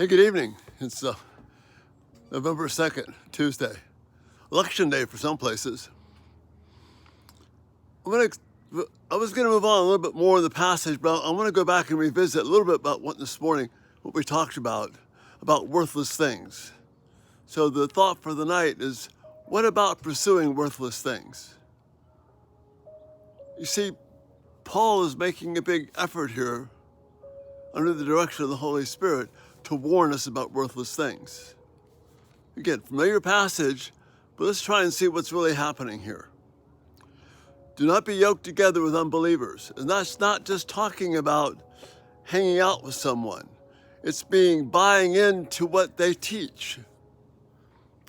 Hey, good evening. It's November 2nd, Tuesday. Election day for some places. I was going to move on a little bit more in the passage, but I want to go back and revisit a little bit about what this morning, what we talked about worthless things. So the thought for the night is, what about pursuing worthless things? You see, Paul is making a big effort here under the direction of the Holy Spirit to warn us about worthless things. Again, familiar passage, but let's try and see what's really happening here. Do not be yoked together with unbelievers. And that's not just talking about hanging out with someone. It's buying into what they teach.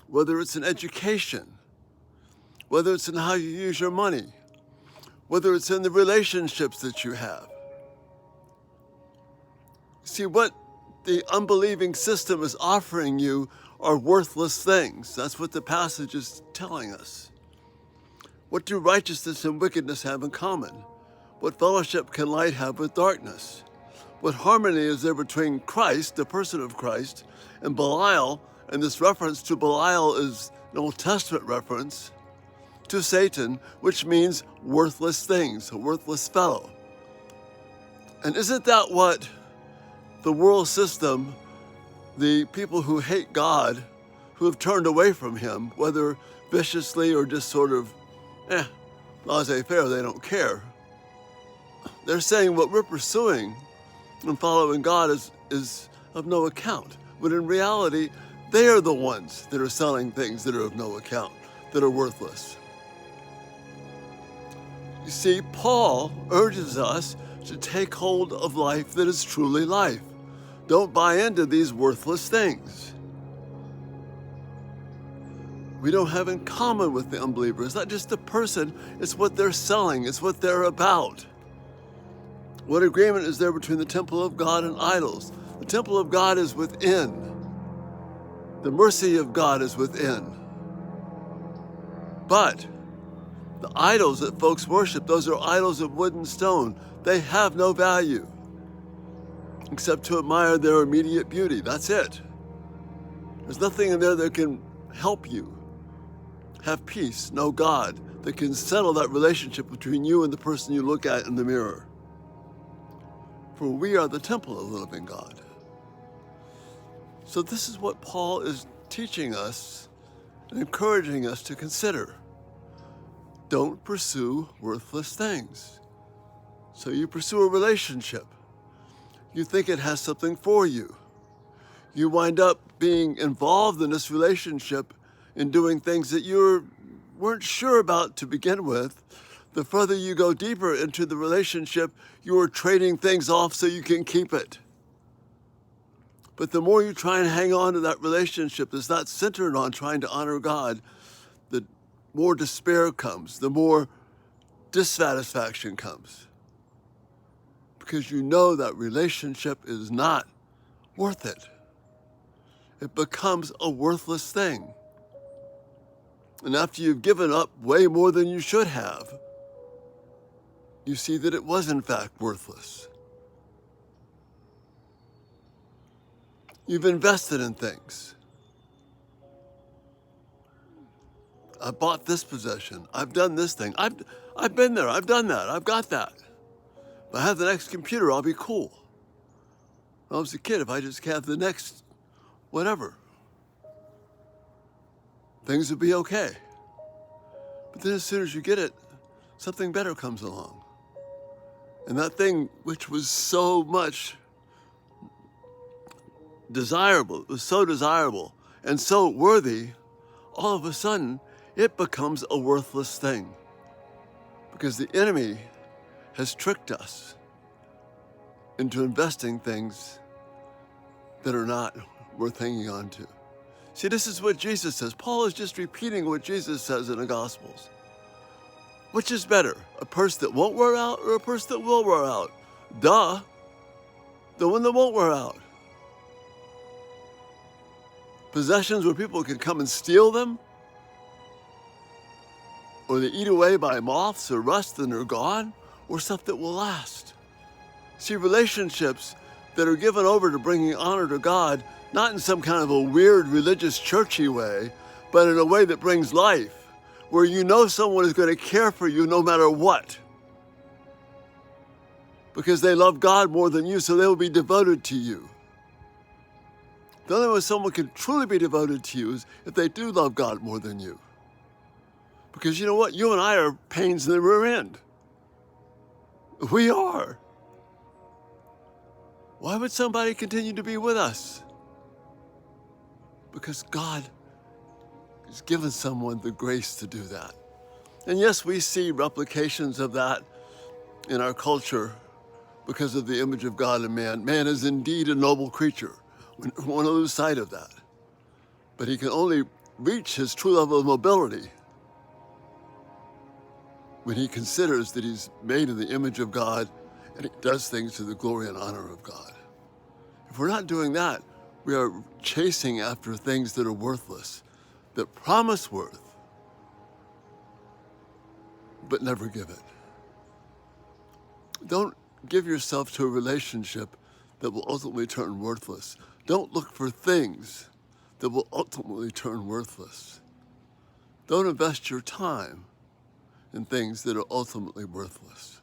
Whether it's in education, whether it's in how you use your money, whether it's in the relationships that you have. See, what the unbelieving system is offering you are worthless things. That's what the passage is telling us. What do righteousness and wickedness have in common? What fellowship can light have with darkness? What harmony is there between Christ, the person of Christ, and Belial? And this reference to Belial is an Old Testament reference to Satan, which means worthless things, a worthless fellow. And isn't that what the world system, the people who hate God, who have turned away from him, whether viciously or just sort of, laissez-faire, they don't care. They're saying what we're pursuing and following God is of no account. But in reality, they are the ones that are selling things that are of no account, that are worthless. You see, Paul urges us to take hold of life that is truly life. Don't buy into these worthless things. We don't have in common with the unbeliever. It's not just the person, it's what they're selling, it's what they're about. What agreement is there between the temple of God and idols? The temple of God is within. The mercy of God is within. But the idols that folks worship, those are idols of wood and stone. They have no value except to admire their immediate beauty. That's it. There's nothing in there that can help you have peace, know God, that can settle that relationship between you and the person you look at in the mirror. For we are the temple of the living God. So this is what Paul is teaching us and encouraging us to consider. Don't pursue worthless things. So you pursue a relationship. You think it has something for you. You wind up being involved in this relationship and doing things that you weren't sure about to begin with. The further you go deeper into the relationship, you are trading things off so you can keep it. But the more you try and hang on to that relationship that's not centered on trying to honor God, the more despair comes, the more dissatisfaction comes. Because you know that relationship is not worth it. It becomes a worthless thing. And after you've given up way more than you should have, you see that it was in fact worthless. You've invested in things. I bought this possession. I've done this thing. I've been there. I've done that. I've got that. If I have the next computer, I'll be cool. When I was a kid, if I just have the next whatever, things would be okay. But then as soon as you get it, something better comes along. And that thing, which was so much desirable, it was so desirable and so worthy, all of a sudden, it becomes a worthless thing. Because the enemy has tricked us into investing things that are not worth hanging on to. See, this is what Jesus says. Paul is just repeating what Jesus says in the Gospels. Which is better, a purse that won't wear out or a purse that will wear out? Duh, the one that won't wear out. Possessions where people can come and steal them, or they eat away by moths or rust and they're gone, or stuff that will last. See, relationships that are given over to bringing honor to God, not in some kind of a weird religious churchy way, but in a way that brings life, where you know someone is going to care for you no matter what, because they love God more than you, so they will be devoted to you. The only way someone can truly be devoted to you is if they do love God more than you. Because you know what? You and I are pains in the rear end. We are. Why would somebody continue to be with us? Because God has given someone the grace to do that. And yes, we see replications of that in our culture because of the image of God in man. Man is indeed a noble creature. We don't want to lose sight of that. But he can only reach his true level of mobility when he considers that he's made in the image of God and he does things to the glory and honor of God. If we're not doing that, we are chasing after things that are worthless, that promise worth, but never give it. Don't give yourself to a relationship that will ultimately turn worthless. Don't look for things that will ultimately turn worthless. Don't invest your time in things that are ultimately worthless.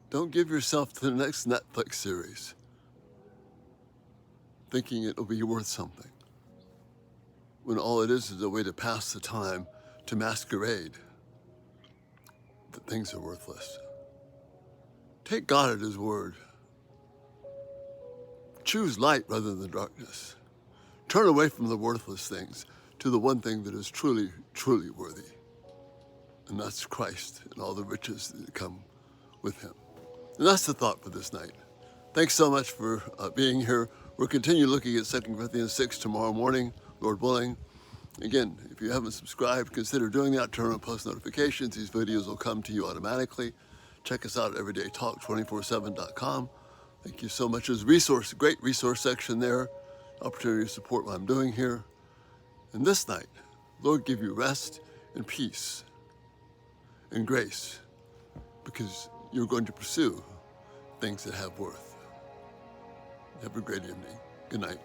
Don't give yourself to the next Netflix series thinking it'll be worth something, when all it is a way to pass the time, to masquerade that things are worthless. Take God at his word. Choose light rather than darkness. Turn away from the worthless things to the one thing that is truly, truly worthy. And that's Christ and all the riches that come with him. And that's the thought for this night. Thanks so much for being here. We'll continue looking at 2 Corinthians 6 tomorrow morning, Lord willing. Again, if you haven't subscribed, consider doing that. Turn on post notifications. These videos will come to you automatically. Check us out at everydaytalk247.com. Thank you so much. There's a great resource section there. Opportunity to support what I'm doing here. And this night, Lord, give you rest and peace and grace, because you're going to pursue things that have worth. Have a great evening. Good night.